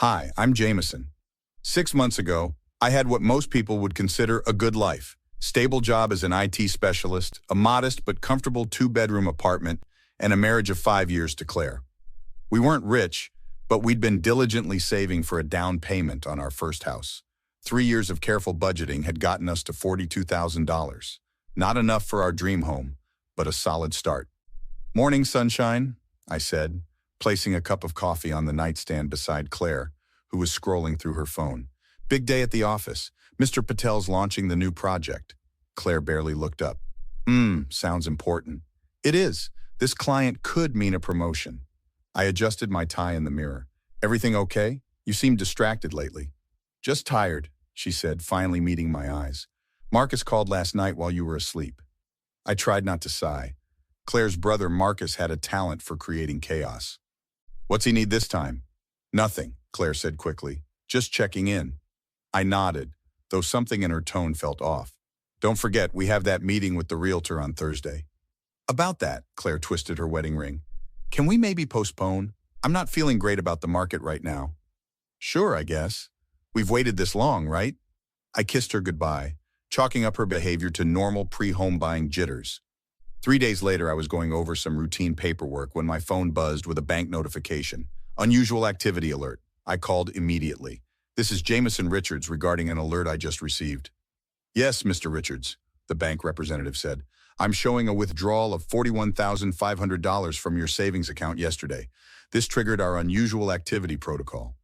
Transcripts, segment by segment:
Hi, I'm Jameson. 6 months ago, I had what most people would consider a good life. Stable job as an IT specialist, a modest but comfortable two-bedroom apartment, and a marriage of 5 years to Claire. We weren't rich, but we'd been diligently saving for a down payment on our first house. 3 years of careful budgeting had gotten us to $42,000. Not enough for our dream home, but a solid start. "Morning, sunshine," I said, placing a cup of coffee on the nightstand beside Claire, who was scrolling through her phone. "Big day at the office. Mr. Patel's launching the new project." Claire barely looked up. Sounds important." "It is. This client could mean a promotion." I adjusted my tie in the mirror. "Everything okay? You seem distracted lately." "Just tired," she said, finally meeting my eyes. "Marcus called last night while you were asleep." I tried not to sigh. Claire's brother Marcus had a talent for creating chaos. "What's he need this time?" "Nothing," Claire said quickly. "Just checking in." I nodded, though something in her tone felt off. "Don't forget, we have that meeting with the realtor on Thursday." "About that," Claire twisted her wedding ring. "Can we maybe postpone? I'm not feeling great about the market right now." "Sure, I guess. We've waited this long, right?" I kissed her goodbye, chalking up her behavior to normal pre-home buying jitters. 3 days later, I was going over some routine paperwork when my phone buzzed with a bank notification. "Unusual activity alert." I called immediately. "This is Jameson Richards regarding an alert I just received." "Yes, Mr. Richards," the bank representative said. "I'm showing a withdrawal of $41,500 from your savings account yesterday. This triggered our unusual activity protocol."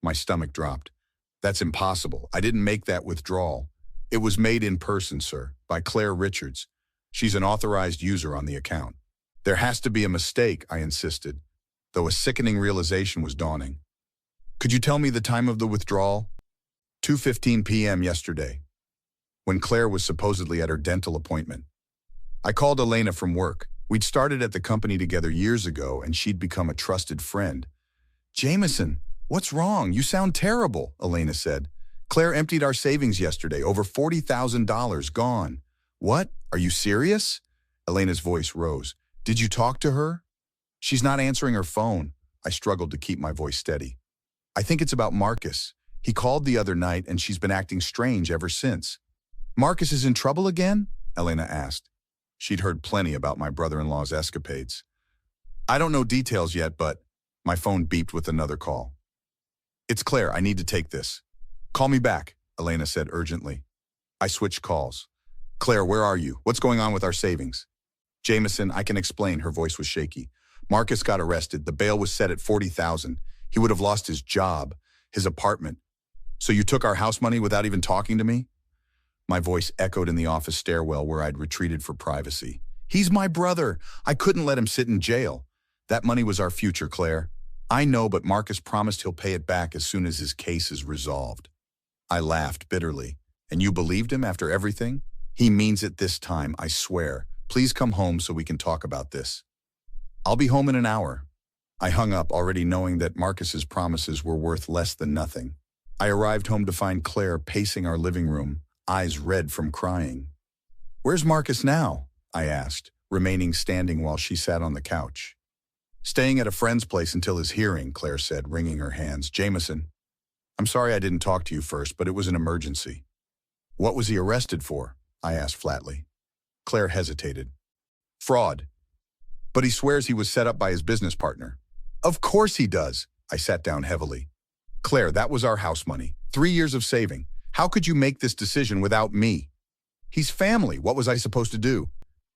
My stomach dropped. "That's impossible. I didn't make that withdrawal." "It was made in person, sir, by Claire Richards. She's an authorized user on the account." "There has to be a mistake," I insisted, though a sickening realization was dawning. "Could you tell me the time of the withdrawal?" 2:15 p.m. yesterday, when Claire was supposedly at her dental appointment. I called Elena from work. We'd started at the company together years ago, and she'd become a trusted friend. "Jameson, what's wrong? You sound terrible," Elena said. "Claire emptied our savings yesterday, over $40,000 gone." "What? Are you serious?" Elena's voice rose. "Did you talk to her?" "She's not answering her phone." I struggled to keep my voice steady. "I think it's about Marcus. He called the other night and she's been acting strange ever since." "Marcus is in trouble again?" Elena asked. She'd heard plenty about my brother-in-law's escapades. "I don't know details yet, but..." My phone beeped with another call. "It's Claire, I need to take this." "Call me back," Elena said urgently. I switched calls. "Claire, where are you? What's going on with our savings?" "Jameson, I can explain." Her voice was shaky. "Marcus got arrested. The bail was set at $40,000. He would have lost his job, his apartment. So you took our house money without even talking to me?" My voice echoed in the office stairwell where I'd retreated for privacy. "He's my brother. I couldn't let him sit in jail. That money was our future, Claire. I know, but Marcus promised he'll pay it back as soon as his case is resolved." I laughed bitterly. "And you believed him after everything?" "He means it this time, I swear. Please come home so we can talk about this." "I'll be home in an hour." I hung up, already knowing that Marcus's promises were worth less than nothing. I arrived home to find Claire pacing our living room, eyes red from crying. "Where's Marcus now?" I asked, remaining standing while she sat on the couch. "Staying at a friend's place until his hearing," Claire said, wringing her hands. "Jameson, I'm sorry I didn't talk to you first, but it was an emergency." "What was he arrested for?" I asked flatly. Claire hesitated. "Fraud. But he swears he was set up by his business partner." "Of course he does." I sat down heavily. "Claire, that was our house money. 3 years of saving. How could you make this decision without me?" "He's family. What was I supposed to do?"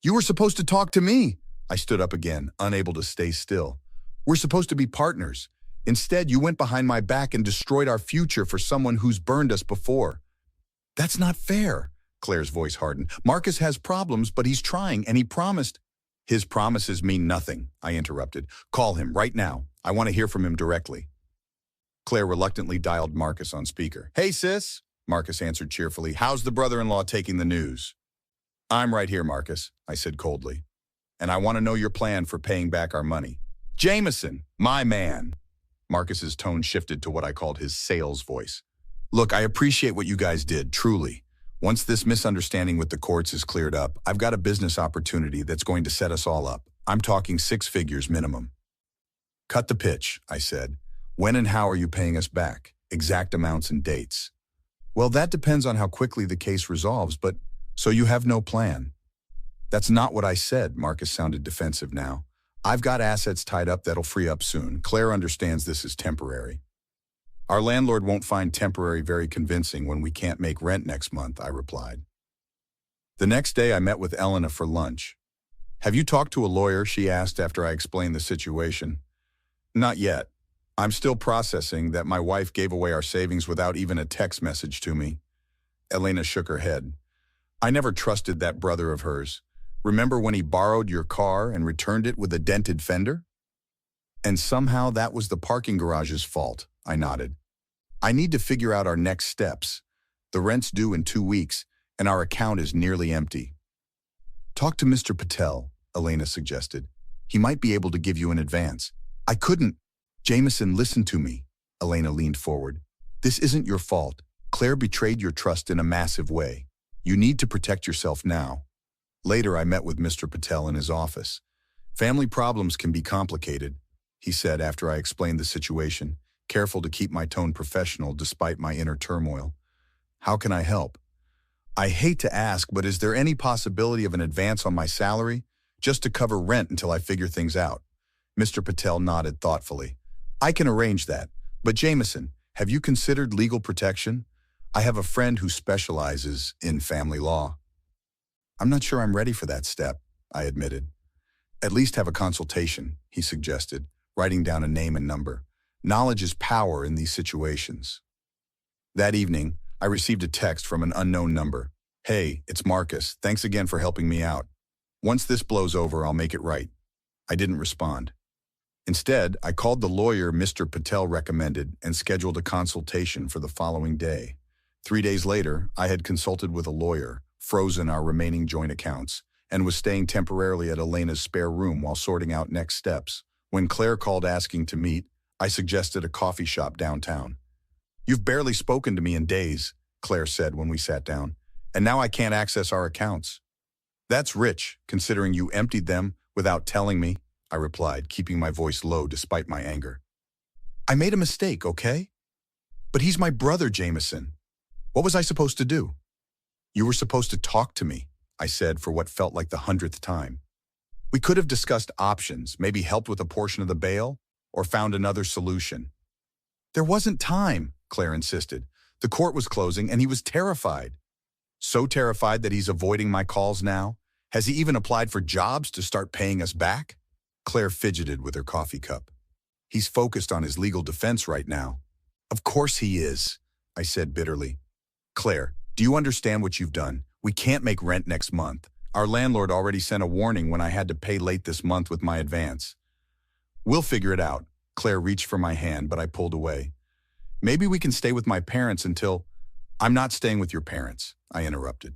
"You were supposed to talk to me." I stood up again, unable to stay still. "We're supposed to be partners. Instead, you went behind my back and destroyed our future for someone who's burned us before." "That's not fair." Claire's voice hardened. "Marcus has problems, but he's trying, and he promised..." "His promises mean nothing," I interrupted. "Call him right now. I want to hear from him directly." Claire reluctantly dialed Marcus on speaker. "Hey, sis," Marcus answered cheerfully. "How's the brother-in-law taking the news?" "I'm right here, Marcus," I said coldly. "And I want to know your plan for paying back our money." "Jameson, my man." Marcus's tone shifted to what I called his sales voice. "Look, I appreciate what you guys did, truly. Once this misunderstanding with the courts is cleared up, I've got a business opportunity that's going to set us all up. I'm talking 6 figures minimum." "Cut the pitch," I said. When and how are you paying us back? Exact amounts and dates. Well, that depends on how quickly the case resolves, but so you have no plan. That's not what I said, Marcus sounded defensive now. I've got assets tied up that'll free up soon. Claire understands this is temporary. Our landlord won't find temporary very convincing when we can't make rent next month, I replied. The next day I met with Elena for lunch. Have you talked to a lawyer? She asked after I explained the situation. Not yet. I'm still processing that my wife gave away our savings without even a text message to me. Elena shook her head. I never trusted that brother of hers. Remember when he borrowed your car and returned it with a dented fender? And somehow that was the parking garage's fault, I nodded. I need to figure out our next steps. The rent's due in 2 weeks, and our account is nearly empty. Talk to Mr. Patel, Elena suggested. He might be able to give you an advance. I couldn't. Jameson, listen to me. Elena leaned forward. This isn't your fault. Claire betrayed your trust in a massive way. You need to protect yourself now. Later, I met with Mr. Patel in his office. Family problems can be complicated, he said after I explained the situation, careful to keep my tone professional despite my inner turmoil. How can I help? I hate to ask, but is there any possibility of an advance on my salary, just to cover rent until I figure things out? Mr. Patel nodded thoughtfully. I can arrange that, but Jameson, have you considered legal protection? I have a friend who specializes in family law. I'm not sure I'm ready for that step, I admitted. At least have a consultation, he suggested, writing down a name and number. Knowledge is power in these situations. That evening, I received a text from an unknown number. Hey, it's Marcus. Thanks again for helping me out. Once this blows over, I'll make it right. I didn't respond. Instead, I called the lawyer Mr. Patel recommended and scheduled a consultation for the following day. 3 days later, I had consulted with a lawyer, frozen our remaining joint accounts, and was staying temporarily at Elena's spare room while sorting out next steps. When Claire called asking to meet, I suggested a coffee shop downtown. You've barely spoken to me in days, Claire said when we sat down, and now I can't access our accounts. That's rich, considering you emptied them without telling me, I replied, keeping my voice low despite my anger. I made a mistake, okay? But he's my brother, Jameson. What was I supposed to do? You were supposed to talk to me, I said for what felt like the 100th time. We could have discussed options, maybe helped with a portion of the bail, or found another solution. There wasn't time, Claire insisted. The court was closing and he was terrified. So terrified that he's avoiding my calls now? Has he even applied for jobs to start paying us back? Claire fidgeted with her coffee cup. He's focused on his legal defense right now. Of course he is, I said bitterly. Claire, do you understand what you've done? We can't make rent next month. Our landlord already sent a warning when I had to pay late this month with my advance. We'll figure it out. Claire reached for my hand, but I pulled away. Maybe we can stay with my parents until... I'm not staying with your parents, I interrupted.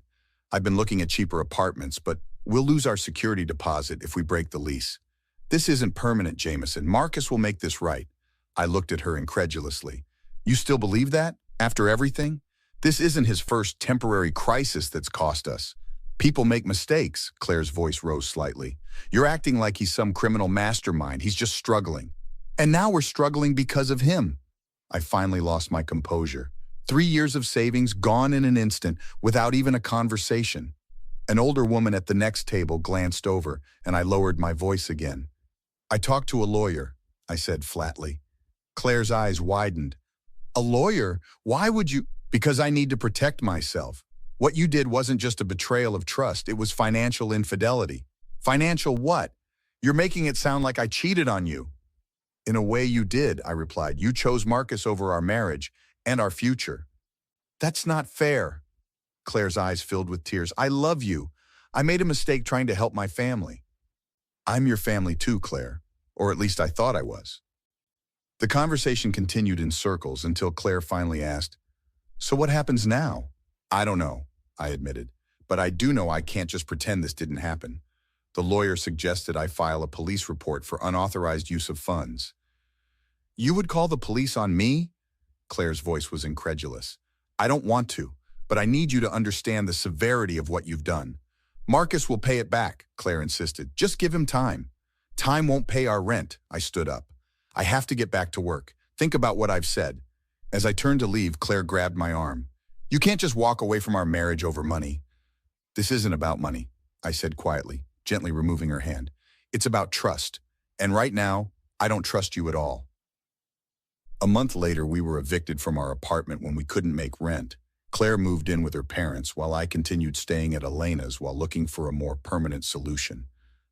I've been looking at cheaper apartments, but we'll lose our security deposit if we break the lease. This isn't permanent, Jameson. Marcus will make this right. I looked at her incredulously. You still believe that? After everything? This isn't his first temporary crisis that's cost us. People make mistakes, Claire's voice rose slightly. You're acting like he's some criminal mastermind. He's just struggling. And now we're struggling because of him. I finally lost my composure. 3 years of savings gone in an instant without even a conversation. An older woman at the next table glanced over, and I lowered my voice again. I talked to a lawyer, I said flatly. Claire's eyes widened. A lawyer? Why would you? Because I need to protect myself. What you did wasn't just a betrayal of trust, it was financial infidelity. Financial what? You're making it sound like I cheated on you. In a way you did, I replied. You chose Marcus over our marriage and our future. That's not fair. Claire's eyes filled with tears. I love you. I made a mistake trying to help my family. I'm your family too, Claire. Or at least I thought I was. The conversation continued in circles until Claire finally asked, So what happens now? I don't know, I admitted. But I do know I can't just pretend this didn't happen. The lawyer suggested I file a police report for unauthorized use of funds. You would call the police on me? Claire's voice was incredulous. I don't want to, but I need you to understand the severity of what you've done. Marcus will pay it back, Claire insisted. Just give him time. Time won't pay our rent, I stood up. I have to get back to work. Think about what I've said. As I turned to leave, Claire grabbed my arm. You can't just walk away from our marriage over money. This isn't about money, I said quietly, gently removing her hand. It's about trust. And right now, I don't trust you at all. A month later, we were evicted from our apartment when we couldn't make rent. Claire moved in with her parents while I continued staying at Elena's while looking for a more permanent solution.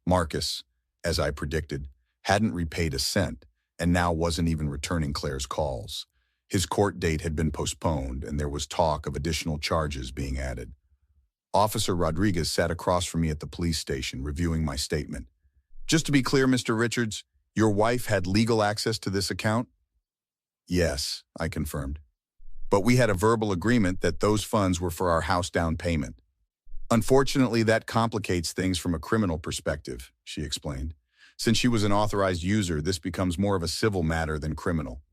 Marcus, as I predicted, hadn't repaid a cent and now wasn't even returning Claire's calls. His court date had been postponed and there was talk of additional charges being added. Officer Rodriguez sat across from me at the police station reviewing my statement. Just to be clear, Mr. Richards, your wife had legal access to this account? Yes, I confirmed. But we had a verbal agreement that those funds were for our house down payment. Unfortunately, that complicates things from a criminal perspective, she explained. Since she was an authorized user, this becomes more of a civil matter than criminal.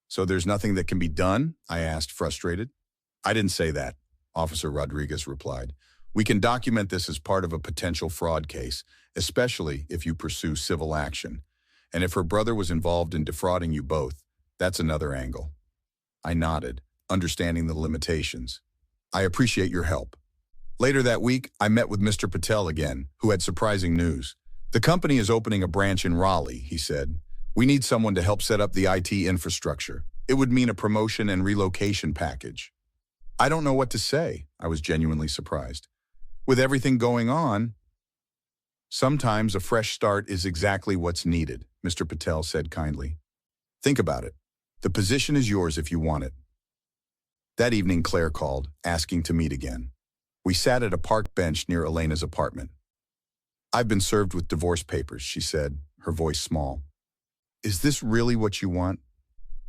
So there's nothing that can be done? I asked, frustrated. I didn't say that, Officer Rodriguez replied. We can document this as part of a potential fraud case, especially if you pursue civil action. And if her brother was involved in defrauding you both, that's another angle. I nodded, understanding the limitations. I appreciate your help. Later that week, I met with Mr. Patel again, who had surprising news. The company is opening a branch in Raleigh, he said. We need someone to help set up the IT infrastructure. It would mean a promotion and relocation package. I don't know what to say, I was genuinely surprised. With everything going on, sometimes a fresh start is exactly what's needed, Mr. Patel said kindly. Think about it. The position is yours if you want it. That evening, Claire called, asking to meet again. We sat at a park bench near Elena's apartment. I've been served with divorce papers, she said, her voice small. Is this really what you want?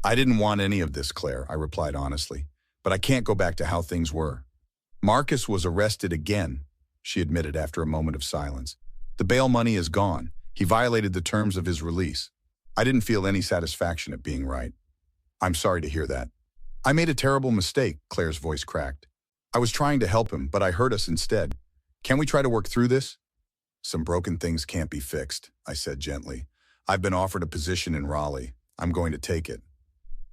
I didn't want any of this, Claire, I replied honestly, but I can't go back to how things were. Marcus was arrested again, she admitted after a moment of silence. The bail money is gone. He violated the terms of his release. I didn't feel any satisfaction at being right. I'm sorry to hear that. I made a terrible mistake, Claire's voice cracked. I was trying to help him, but I hurt us instead. Can we try to work through this? Some broken things can't be fixed, I said gently. I've been offered a position in Raleigh. I'm going to take it.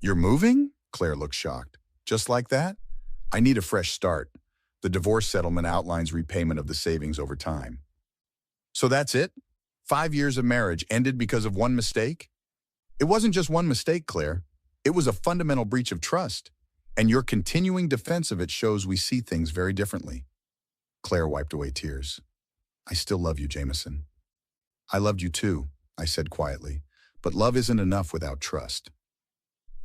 You're moving? Claire looked shocked. Just like that? I need a fresh start. The divorce settlement outlines repayment of the savings over time. So that's it? 5 years of marriage ended because of one mistake? It wasn't just one mistake, Claire. It was a fundamental breach of trust. And your continuing defense of it shows we see things very differently. Claire wiped away tears. I still love you, Jameson. I loved you too, I said quietly, but love isn't enough without trust.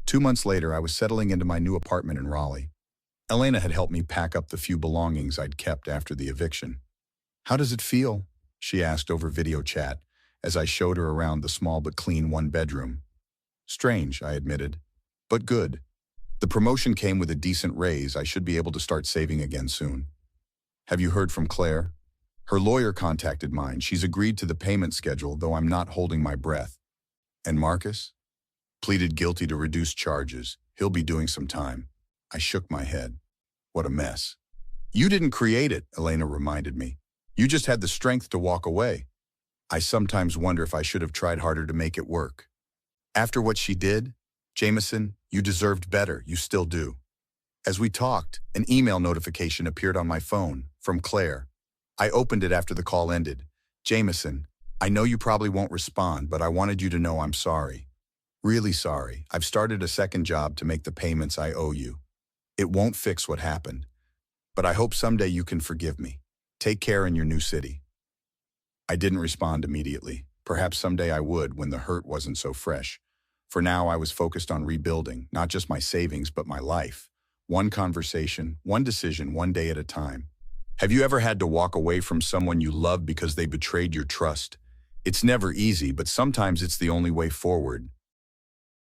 2 months later, I was settling into my new apartment in Raleigh. Elena had helped me pack up the few belongings I'd kept after the eviction. How does it feel? She asked over video chat as I showed her around the small but clean one-bedroom. Strange, I admitted, but good. The promotion came with a decent raise. I should be able to start saving again soon. Have you heard from Claire? Her lawyer contacted mine. She's agreed to the payment schedule, though I'm not holding my breath. And Marcus? Pleaded guilty to reduced charges. He'll be doing some time. I shook my head. What a mess. You didn't create it, Elena reminded me. You just had the strength to walk away. I sometimes wonder if I should have tried harder to make it work. After what she did, Jameson, you deserved better. You still do. As we talked, an email notification appeared on my phone from Claire. I opened it after the call ended. Jameson, I know you probably won't respond, but I wanted you to know I'm sorry. Really sorry. I've started a second job to make the payments I owe you. It won't fix what happened, but I hope someday you can forgive me. Take care in your new city. I didn't respond immediately. Perhaps someday I would when the hurt wasn't so fresh. For now, I was focused on rebuilding, not just my savings, but my life. One conversation, one decision, one day at a time. Have you ever had to walk away from someone you love because they betrayed your trust? It's never easy, but sometimes it's the only way forward.